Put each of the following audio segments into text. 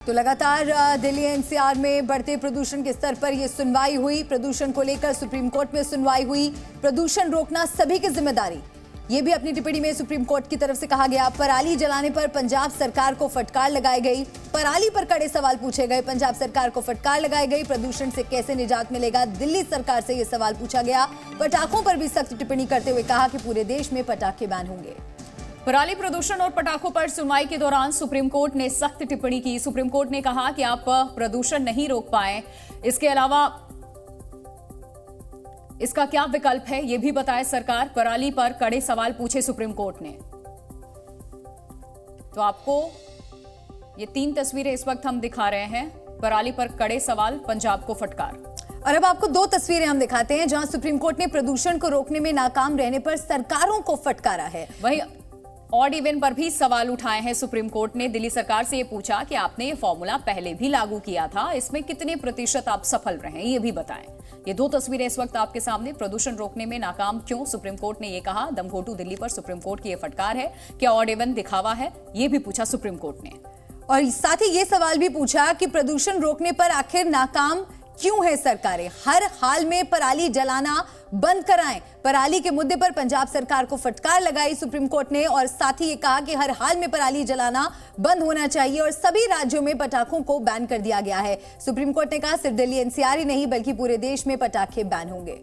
तो लगातार दिल्ली एनसीआर में बढ़ते प्रदूषण के स्तर पर यह सुनवाई हुई। प्रदूषण को लेकर सुप्रीम कोर्ट में सुनवाई हुई। प्रदूषण रोकना सभी की जिम्मेदारी, ये भी अपनी टिप्पणी में सुप्रीम कोर्ट की तरफ से कहा गया। पराली जलाने पर पंजाब सरकार को फटकार लगाई गई। पराली पर कड़े सवाल पूछे गए। पंजाब सरकार को फटकार लगाई गई। प्रदूषण से कैसे निजात मिलेगा, दिल्ली सरकार से यह सवाल पूछा गया। पटाखों पर भी सख्त टिप्पणी करते हुए कहा कि पूरे देश में पटाखे बैन होंगे। पराली प्रदूषण और पटाखों पर सुनवाई के दौरान सुप्रीम कोर्ट ने सख्त टिप्पणी की। सुप्रीम कोर्ट ने कहा कि आप प्रदूषण नहीं रोक पाए, इसके अलावा इसका क्या विकल्प है यह भी बताए सरकार। पराली पर कड़े सवाल पूछे सुप्रीम कोर्ट ने। तो आपको ये 3 तस्वीरें इस वक्त हम दिखा रहे हैं। पराली पर कड़े सवाल, पंजाब को फटकार। और अब आपको 2 तस्वीरें हम दिखाते हैं जहां सुप्रीम कोर्ट ने प्रदूषण को रोकने में नाकाम रहने पर सरकारों को फटकारा है। वहीं ऑड इवन पर भी सवाल उठाए हैं सुप्रीम कोर्ट ने। दिल्ली सरकार से ये पूछा कि आपने ये फॉर्मूला पहले भी लागू किया था, इसमें कितने प्रतिशत आप सफल रहे, ये भी बताएं। ये 2 तस्वीरें इस वक्त आपके सामने। प्रदूषण रोकने में नाकाम क्यों, सुप्रीम कोर्ट ने ये कहा। दमघोटू दिल्ली पर सुप्रीम कोर्ट की ये फटकार है। क्या ऑड इवन दिखावा है, ये भी पूछा सुप्रीम कोर्ट ने। और साथ ही ये सवाल भी पूछा कि प्रदूषण रोकने पर आखिर नाकाम क्यों है सरकारें। हर हाल में पराली जलाना बंद कराएं। पराली के मुद्दे पर पंजाब सरकार को फटकार लगाई सुप्रीम कोर्ट ने। और साथ ही ये कहा कि हर हाल में पराली जलाना बंद होना चाहिए और सभी राज्यों में पटाखों को बैन कर दिया गया है। सुप्रीम कोर्ट ने कहा सिर्फ दिल्ली एनसीआर ही नहीं बल्कि पूरे देश में पटाखे बैन होंगे।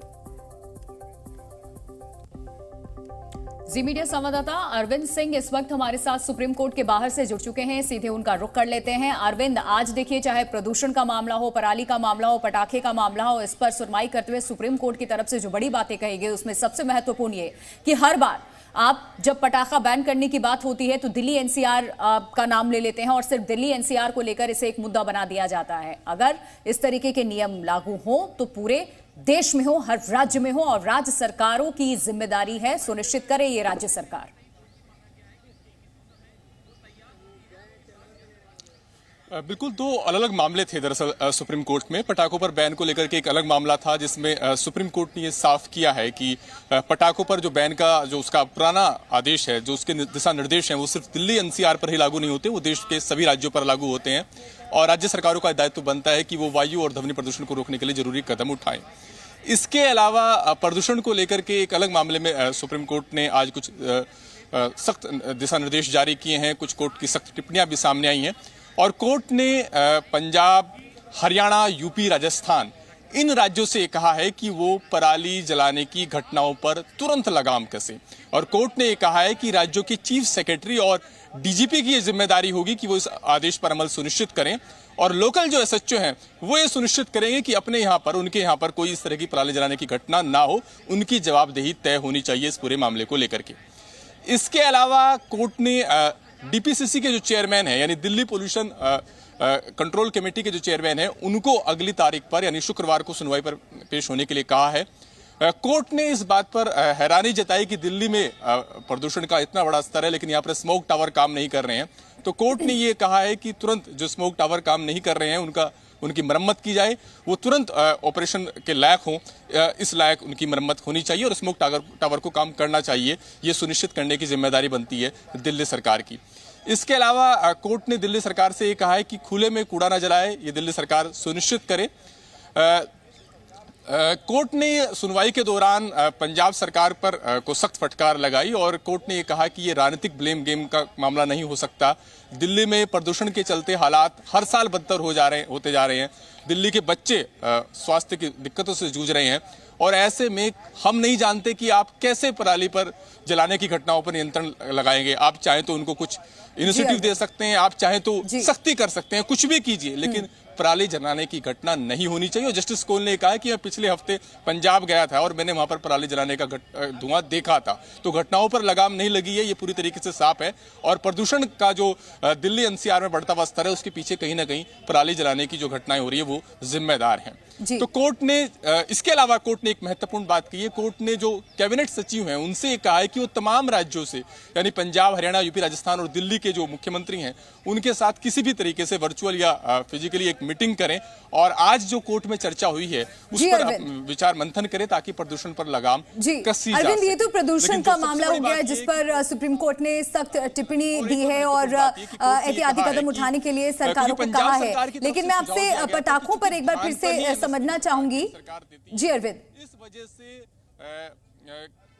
जी मीडिया संवाददाता अरविंद सिंह इस वक्त हमारे साथ सुप्रीम कोर्ट के बाहर से जुड़ चुके हैं। सीधे उनका रुख कर लेते हैं। अरविंद, आज देखिए चाहे प्रदूषण का मामला हो, पराली का मामला हो, पटाखे का मामला हो, इस पर सुनवाई करते हुए सुप्रीम कोर्ट की तरफ से जो बड़ी बातें कही गई उसमें सबसे महत्वपूर्ण ये कि हर बार आप जब पटाखा बैन करने की बात होती है तो दिल्ली एनसीआर का नाम ले लेते हैं और सिर्फ दिल्ली एनसीआर को लेकर इसे एक मुद्दा बना दिया जाता है। अगर इस तरीके के नियम लागू हो तो पूरे देश में हो, हर राज्य में हो, और राज्य सरकारों की जिम्मेदारी है सुनिश्चित करे ये राज्य सरकार। बिल्कुल 2 अलग अलग मामले थे दरअसल सुप्रीम कोर्ट में। पटाखों पर बैन को लेकर के एक अलग मामला था जिसमें सुप्रीम कोर्ट ने ये साफ किया है कि पटाखों पर जो बैन का जो उसका पुराना आदेश है, जो उसके दिशा निर्देश हैं, वो सिर्फ दिल्ली एनसीआर पर ही लागू नहीं होते, वो देश के सभी राज्यों पर लागू होते हैं। और राज्य सरकारों का दायित्व बनता है कि वो वायु और ध्वनि प्रदूषण को रोकने के लिए जरूरी कदम उठाएं। इसके अलावा प्रदूषण को लेकर के एक अलग मामले में सुप्रीम कोर्ट ने आज कुछ सख्त दिशा निर्देश जारी किए हैं। कुछ कोर्ट की सख्त टिप्पणियां भी सामने आई हैं और कोर्ट ने पंजाब, हरियाणा, यूपी, राजस्थान इन राज्यों से कहा है कि वो पराली जलाने की घटनाओं पर तुरंत लगाम कसें। और कोर्ट ने कहा है कि राज्यों के चीफ सेक्रेटरी और डीजीपी की ये जिम्मेदारी होगी कि वो इस आदेश पर अमल सुनिश्चित करें और लोकल जो एसएचओ हैं वो ये सुनिश्चित करेंगे कि अपने यहाँ पर, उनके यहाँ पर कोई इस तरह की पराली जलाने की घटना ना हो। उनकी जवाबदेही तय होनी चाहिए इस पूरे मामले को लेकर के। इसके अलावा कोर्ट ने डीपीसीसी के जो चेयरमैन है, यानी दिल्ली पोल्यूशन कंट्रोल कमेटी के जो चेयरमैन है, उनको अगली तारीख पर यानी शुक्रवार को सुनवाई पर पेश होने के लिए कहा है। कोर्ट ने इस बात पर हैरानी जताई कि दिल्ली में प्रदूषण का इतना बड़ा स्तर है लेकिन यहाँ पर स्मोक टावर काम नहीं कर रहे हैं। तो कोर्ट ने ये कहा है कि तुरंत जो स्मोक टावर काम नहीं कर रहे हैं उनकी मरम्मत की जाए, वो तुरंत ऑपरेशन के लायक हों, इस लायक उनकी मरम्मत होनी चाहिए और स्मोक टावर को काम करना चाहिए। ये सुनिश्चित करने की जिम्मेदारी बनती है दिल्ली सरकार की। इसके अलावा कोर्ट ने दिल्ली सरकार से ये कहा है कि खुले में कूड़ा न जलाए, ये दिल्ली सरकार सुनिश्चित करे। कोर्ट ने सुनवाई के दौरान पंजाब सरकार पर को सख्त फटकार लगाई और कोर्ट ने ये कहा कि ये राजनीतिक ब्लेम गेम का मामला नहीं हो सकता। दिल्ली में प्रदूषण के चलते हालात हर साल बदतर होते जा रहे हैं। दिल्ली के बच्चे स्वास्थ्य की दिक्कतों से जूझ रहे हैं और ऐसे में हम नहीं जानते कि आप कैसे पराली पर जलाने की घटनाओं पर नियंत्रण लगाएंगे। आप चाहें तो उनको कुछ इनिशिएटिव दे सकते हैं, आप चाहें तो सख्ती कर सकते हैं, कुछ भी कीजिए, लेकिन पराली जलाने की घटना नहीं होनी चाहिए। और जस्टिस कोल ने कहा कि मैं पिछले हफ्ते पंजाब गया था और मैंने वहां पर पराली जलाने का धुआं देखा था, तो घटनाओं पर लगाम नहीं लगी है, ये पूरी तरीके से साफ है। और प्रदूषण का जो दिल्ली एनसीआर में बढ़ता हुआ स्तर है उसके पीछे कहीं ना कहीं पराली जलाने की जो घटनाएं हो रही है वो जिम्मेदार हैं। तो कोर्ट ने इसके अलावा कोर्ट ने एक महत्वपूर्ण बात की है। कोर्ट ने जो कैबिनेट सचिव हैं उनसे कहा है कि वो तमाम राज्यों से, यानी पंजाब, हरियाणा, यूपी, राजस्थान और दिल्ली के जो मुख्यमंत्री हैं उनके साथ किसी भी तरीके से वर्चुअल या फिजिकली एक मीटिंग करें और आज जो कोर्ट में चर्चा हुई है उस पर विचार मंथन करें ताकि प्रदूषण पर लगाम कसी जा अरविंद, सके। ये तो प्रदूषण का मामला हो गया जिस पर सुप्रीम कोर्ट ने सख्त टिप्पणी दी है और एहतियाती कदम उठाने के लिए सरकारों को कहा है, लेकिन मैं आपसे पटाखों पर एक बार फिर से समझना चाहूंगी। जी अरविंद, इस वजह से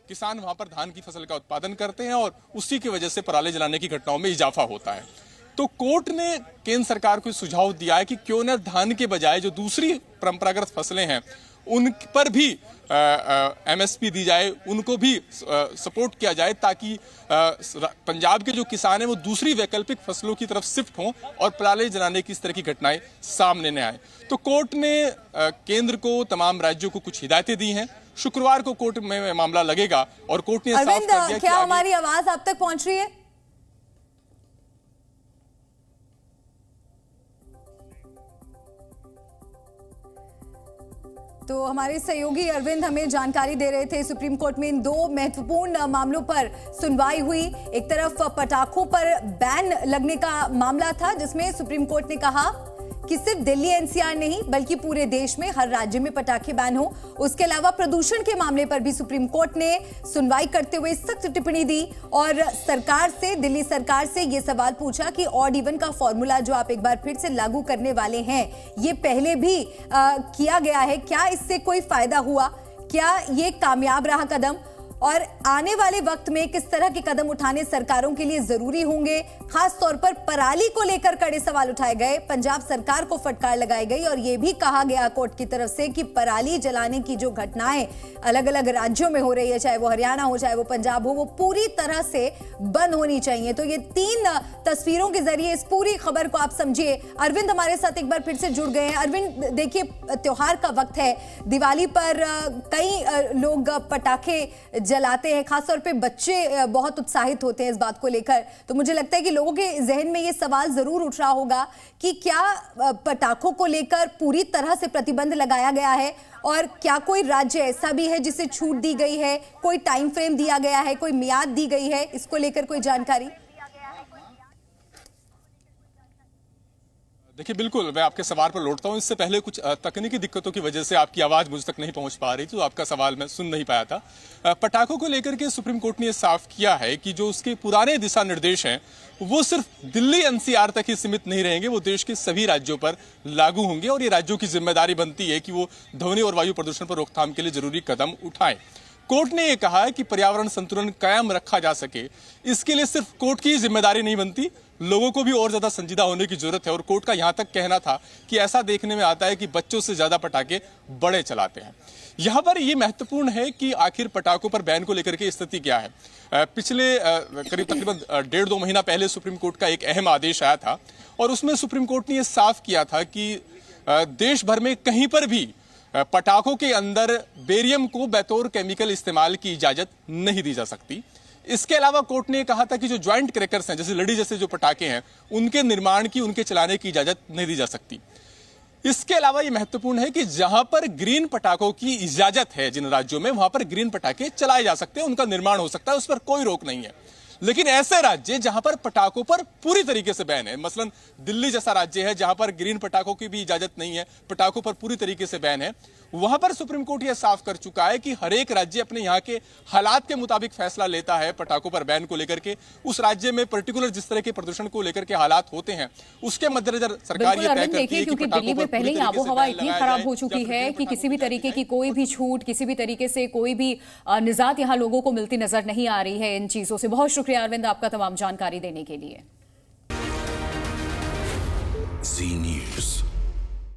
किसान वहां पर धान की फसल का उत्पादन करते हैं और उसी की वजह से पराली जलाने की घटनाओं में इजाफा होता है। तो कोर्ट ने केंद्र सरकार को सुझाव दिया है कि क्यों न धान के बजाय जो दूसरी परंपरागत फसलें हैं उन पर भी एमएसपी दी जाए, उनको भी सपोर्ट किया जाए ताकि पंजाब के जो किसान हैं वो दूसरी वैकल्पिक फसलों की तरफ शिफ्ट हों और पराली जलाने की इस तरह की घटनाएं सामने न आए। तो कोर्ट ने केंद्र को, तमाम राज्यों को कुछ हिदायतें दी हैं। शुक्रवार को कोर्ट में मामला लगेगा और कोर्ट ने साफ कर दिया कि क्या हमारी आवाज आप तक पहुंच रही है? तो हमारे सहयोगी अरविंद हमें जानकारी दे रहे थे। सुप्रीम कोर्ट में इन दो महत्वपूर्ण मामलों पर सुनवाई हुई। एक तरफ पटाखों पर बैन लगने का मामला था जिसमें सुप्रीम कोर्ट ने कहा कि सिर्फ दिल्ली एनसीआर नहीं बल्कि पूरे देश में हर राज्य में पटाखे बैन हो। उसके अलावा प्रदूषण के मामले पर भी सुप्रीम कोर्ट ने सुनवाई करते हुए सख्त टिप्पणी दी और सरकार से, दिल्ली सरकार से यह सवाल पूछा कि ऑड इवन का फॉर्मूला जो आप एक बार फिर से लागू करने वाले हैं, ये पहले भी किया गया है, क्या इससे कोई फायदा हुआ, क्या ये कामयाब रहा कदम, और आने वाले वक्त में किस तरह के कदम उठाने सरकारों के लिए जरूरी होंगे। खास तौर पर पराली को लेकर कड़े सवाल उठाए गए, पंजाब सरकार को फटकार लगाई गई और यह भी कहा गया कोर्ट की तरफ से कि पराली जलाने की जो घटनाएं अलग अलग राज्यों में हो रही है, चाहे वो हरियाणा हो चाहे वो पंजाब हो, वो पूरी तरह से बंद होनी चाहिए। तो ये 3 तस्वीरों के जरिए इस पूरी खबर को आप समझिए। अरविंद हमारे साथ एक बार फिर से जुड़ गए हैं। अरविंद, देखिए त्योहार का वक्त है, दिवाली पर कई लोग पटाखे जलाते हैं, खासतौर पे बच्चे बहुत उत्साहित होते हैं इस बात को लेकर। तो मुझे लगता है कि लोगों के जहन में ये सवाल जरूर उठ रहा होगा कि क्या पटाखों को लेकर पूरी तरह से प्रतिबंध लगाया गया है और क्या कोई राज्य ऐसा भी है जिसे छूट दी गई है, कोई टाइम फ्रेम दिया गया है, कोई मियाद दी गई है, इसको लेकर कोई जानकारी? देखिए, बिल्कुल मैं आपके सवाल पर लौटता हूं। इससे पहले कुछ तकनीकी दिक्कतों की वजह से आपकी आवाज मुझ तक नहीं पहुंच पा रही थी, तो आपका सवाल मैं सुन नहीं पाया था। पटाखों को लेकर के सुप्रीम कोर्ट ने यह साफ किया है कि जो उसके पुराने दिशा निर्देश हैं वो सिर्फ दिल्ली एनसीआर तक ही सीमित नहीं रहेंगे, वो देश के सभी राज्यों पर लागू होंगे और ये राज्यों की जिम्मेदारी बनती है कि वो ध्वनि और वायु प्रदूषण पर रोकथाम के लिए जरूरी कदम उठाएं। कोर्ट ने यह कहा है कि पर्यावरण संतुलन कायम रखा जा सके, इसके लिए सिर्फ कोर्ट की जिम्मेदारी नहीं बनती, लोगों को भी और ज्यादा संजीदा होने की जरूरत है। और कोर्ट का यहां तक कहना था कि ऐसा देखने में आता है कि बच्चों से ज्यादा पटाखे बड़े चलाते हैं। यहां पर यह महत्वपूर्ण है कि आखिर पटाखों पर बैन को लेकर के स्थिति क्या है। पिछले करीब तकरीबन 1.5-2 महीना पहले सुप्रीम कोर्ट का एक अहम आदेश आया था और उसमें सुप्रीम कोर्ट ने यह साफ किया था कि देश भर में कहीं पर भी पटाखों के अंदर बेरियम को बतौर केमिकल इस्तेमाल की इजाजत नहीं दी जा सकती। इसके अलावा कोर्ट ने कहा था कि जो ज्वाइंट क्रैकर्स हैं, जैसे लड़ी जैसे जो पटाखे हैं, उनके निर्माण की, उनके चलाने की इजाजत नहीं दी जा सकती। इसके अलावा यह महत्वपूर्ण है कि जहां पर ग्रीन पटाखों की इजाजत है जिन राज्यों में, वहां पर ग्रीन पटाखे चलाए जा सकते हैं, उनका निर्माण हो सकता है, उस पर कोई रोक नहीं है। लेकिन ऐसे राज्य जहां पर पटाखों पर पूरी तरीके से बैन है, मसलन दिल्ली जैसा राज्य है जहां पर ग्रीन पटाखों की भी इजाजत नहीं है, पटाखों पर पूरी तरीके से बैन है, वहां पर सुप्रीम कोर्ट यह साफ कर चुका है कि हर एक राज्य अपने यहां के हालात के मुताबिक फैसला लेता है पटाखों पर बैन को लेकर के। उस राज्य में पर्टिकुलर जिस तरह के प्रदूषण को लेकर के हालात होते हैं उसके मद्देनजर सरकार ये तय करती है कि दिल्ली में पहले ही आबोहवा इतनी खराब हो चुकी है कि किसी भी तरीके की कोई भी छूट, किसी भी तरीके से कोई भी निजात यहां लोगों को मिलती नजर नहीं आ रही है इन चीजों से। बहुत शुक्रिया अरविंद आपका तमाम जानकारी देने के लिए। जी न्यूज़।